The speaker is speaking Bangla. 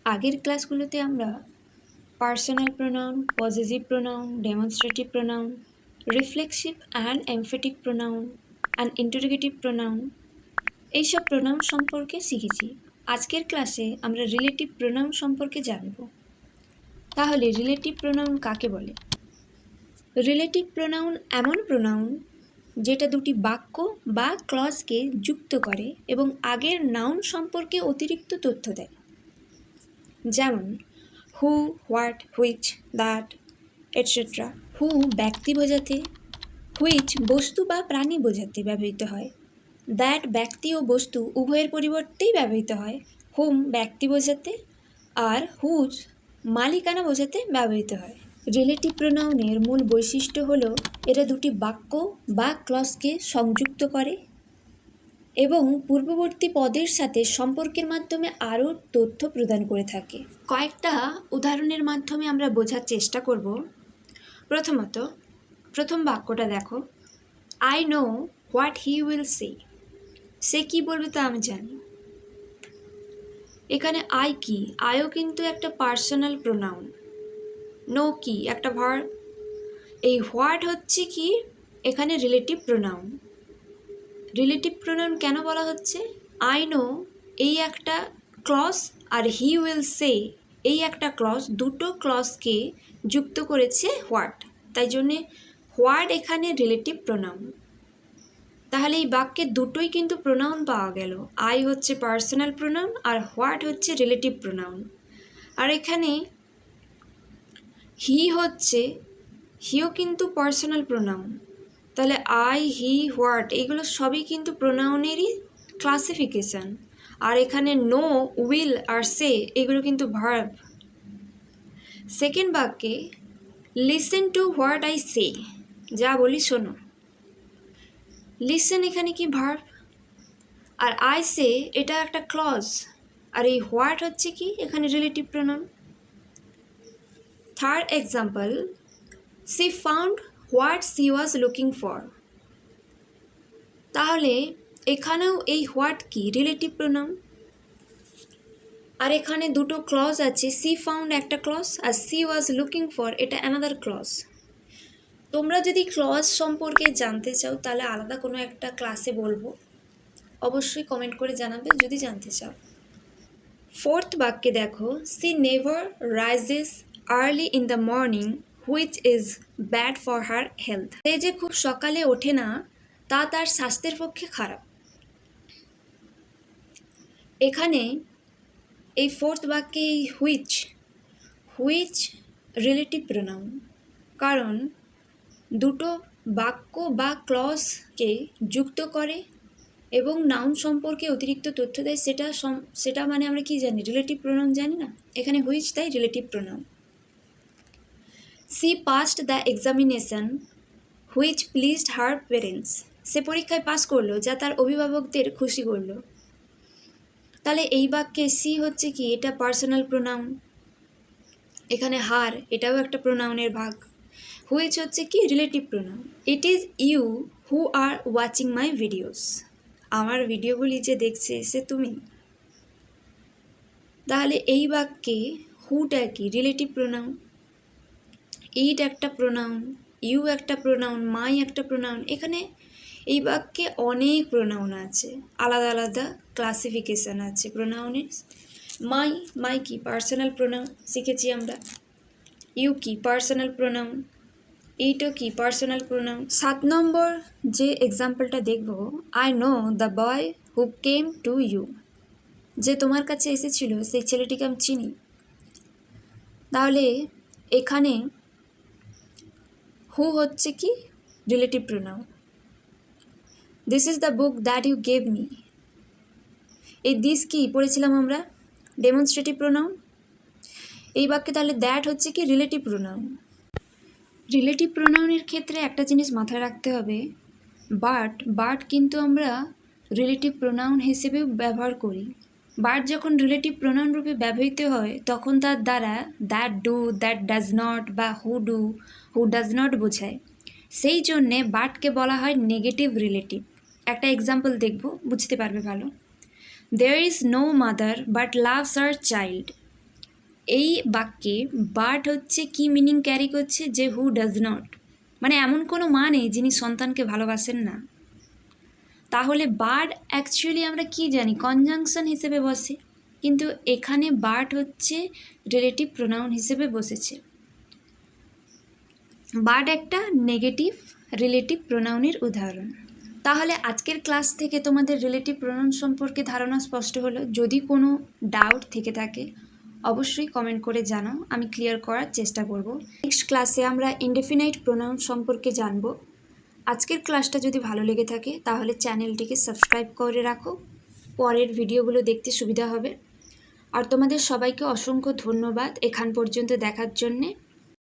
আগের ক্লাসগুলোতে আমরা personal pronoun, possessive pronoun, demonstrative pronoun, reflexive and emphatic pronoun and interrogative pronoun এইসব প্রোনাউন সম্পর্কে শিখেছি। আজকের ক্লাসে আমরা রিলেটিভ প্রোনাউন সম্পর্কে জানব। তাহলে রিলেটিভ প্রোনাউন কাকে বলে? রিলেটিভ প্রোনাউন এমন প্রোনাউন যেটা দুটি বাক্য বা ক্লজকে যুক্ত করে এবং আগের নাউন সম্পর্কে অতিরিক্ত তথ্য দেয়। যেমন হু, হোয়াট, হুইচ, দ্যাট, এটসেট্রা। হু ব্যক্তি বোঝাতে, হুইচ বস্তু বা প্রাণী বোঝাতে ব্যবহৃত হয়, দ্যাট ব্যক্তি ও বস্তু উভয়ের পরিবর্তেই ব্যবহৃত হয়, হুম ব্যক্তি বোঝাতে, আর হুজ মালিকানা বোঝাতে ব্যবহৃত হয়। রিলেটিভ প্রোনাউনের মূল বৈশিষ্ট্য হলো এরা দুটি বাক্য বা ক্লজকে সংযুক্ত করে এবং পূর্ববর্তী পদের সাথে সম্পর্কের মাধ্যমে আরও তথ্য প্রদান করে থাকে। কয়েকটা উদাহরণের মাধ্যমে আমরা বোঝার চেষ্টা করব। প্রথমত, প্রথম বাক্যটা দেখো, I know what he will say. সে কি বলবে তা আমি জানি। এখানে আই কি? আইও কিন্তু একটা পার্সোনাল প্রোনাউন। নো কি? একটা ভার্ব। এই হোয়াট হচ্ছে কি? এখানে রিলেটিভ প্রোনাউন। রিলেটিভ প্রোনাউন কেন বলা হচ্ছে? আই নো এই একটা ক্লজ আর হি উইল সে এই একটা ক্লজ, দুটো ক্লজকে যুক্ত করেছে হোয়াট, তাই জন্যে হোয়াট এখানে রিলেটিভ প্রোনাউন। তাহলে এই বাক্যে দুটোই কিন্তু প্রোনাউন পাওয়া গেল। আই হচ্ছে পার্সোনাল প্রোনাউন আর হোয়াট হচ্ছে রিলেটিভ প্রোনাউন। আর এখানে হি হচ্ছে, হিও কিন্তু পার্সোনাল প্রোনাউন। তাহলে আই, হি, হোয়াট এগুলো সবই কিন্তু প্রোনাউনেরই ক্লাসিফিকেশান। আর এখানে নো, উইল আর সে এগুলো কিন্তু ভার্ব। সেকেন্ড বাক্যে listen to what I say, যা বলি শোনো। লিসেন এখানে কি ভার্ব, আর আই সে এটা একটা ক্লজ, আর এই হোয়াট হচ্ছে কি এখানে relative pronoun. Third example, she found what she was looking for. তাহলে এখানেও এই হোয়াট কি রিলেটিভ প্রোনাউন। আর এখানে দুটো ক্লজ আছে, সি ফাউন্ড একটা ক্লজ আর সি ওয়াজ লুকিং ফর এটা অ্যানাদার ক্লজ। তোমরা যদি ক্লজ সম্পর্কে জানতে চাও তাহলে আলাদা কোনো একটা ক্লাসে বলবো, অবশ্যই কমেন্ট করে জানাবে যদি জানতে চাও। ফোর্থ বাক্যে দেখো, she never rises early in the morning which is bad for her health. সে যে খুব সকালে ওঠে না তা তার স্বাস্থ্যের পক্ষে খারাপ। এখানে এই ফোর্থ বাক্যে এই হুইচ রিলেটিভ প্রোনাউন, কারণ দুটো বাক্য বা ক্লজকে যুক্ত করে এবং নাউন সম্পর্কে অতিরিক্ত তথ্য দেয়, সেটা মানে আমরা কি জানি? রিলেটিভ প্রোনাউন জানি না। এখানে হুইচ তাই relative pronoun. She passed the examination which pleased her parents. সে পরীক্ষায় পাস করলো যা তার অভিভাবকদের খুশি করলো। তাহলে এই বাক্যে সি হচ্ছে কি? এটা পার্সোনাল প্রোনাউন। এখানে হার এটাও একটা প্রোনাউনের ভাগ। হুইচ হচ্ছে কি? Relative pronoun. It is you who are watching my videos. আমার ভিডিওগুলি যে দেখছে সে তুমি। তাহলে এই বাক্যে হুটা কি? Relative pronoun. ইট একটা প্রোনাউন, ইউ একটা প্রোনাউন, মাই একটা প্রোনাউন। এখানে এই বাক্যে অনেক প্রোনাউন আছে, আলাদা আলাদা ক্লাসিফিকেশান আছে প্রোনাউনের। মাই কি? পার্সোনাল প্রোনাউন, শিখেছি আমরা। ইউ কি? Personal pronoun. এইটাও কি? Personal pronoun. 7 নম্বর যে এক্সাম্পলটা দেখব, I know the boy who came to you. যে তোমার কাছে এসেছিল সেই ছেলেটিকে আমি চিনি। তাহলে এখানে হু হচ্ছে কি? Relative pronoun. This is the book that you gave me. এই দিস কি পড়েছিলাম আমরা? Demonstrative pronoun. এই বাক্যে তাহলে দ্যাট হচ্ছে কি? Relative pronoun. রিলেটিভ প্রোনাউনের ক্ষেত্রে একটা জিনিস মাথায় রাখতে হবে, বাট কিন্তু আমরা রিলেটিভ প্রোনাউন হিসেবেও ব্যবহার করি। বাট যখন রিলেটিভ প্রোনাউন রূপে ব্যবহৃত হয় তখন তার দ্বারা that do, that does not বা who do, who does not বোঝায়। সেই জন্যে বাটকে বলা হয় নেগেটিভ রিলেটিভ। একটা এক্সাম্পল দেখব, বুঝতে পারবে ভালো। There is no mother but loves her child. এই বাক্যে বাট হচ্ছে কি মিনিং ক্যারি করছে, যে হু ডাজ নট, মানে এমন কোনো মা নেই যিনি সন্তানকে ভালোবাসেন না। তাহলে বাট অ্যাকচুয়ালি আমরা কি জানি, কনজাংশন হিসেবে বসে, কিন্তু এখানে বাট হচ্ছে রিলেটিভ প্রোনাউন হিসেবে বসেছে। বাট একটা নেগেটিভ রিলেটিভ প্রোনাউনের উদাহরণ। তাহলে আজকের ক্লাস থেকে তোমাদের রিলেটিভ প্রোনাউন সম্পর্কে ধারণা স্পষ্ট হলো। যদি কোনো ডাউট থেকে থাকে অবশ্যই কমেন্ট করে জানাও, আমি ক্লিয়ার করার চেষ্টা করব। নেক্সট ক্লাসে আমরা ইনডেফিনাইট প্রোনাউন সম্পর্কে জানব। আজকের ক্লাসটা যদি ভালো লেগে থাকে তাহলে চ্যানেলটিকে সাবস্ক্রাইব করে রাখো, পরের ভিডিওগুলো দেখতে সুবিধা হবে। আর তোমাদের সবাইকে অসংখ্য ধন্যবাদ এখান পর্যন্ত দেখার জন্যে।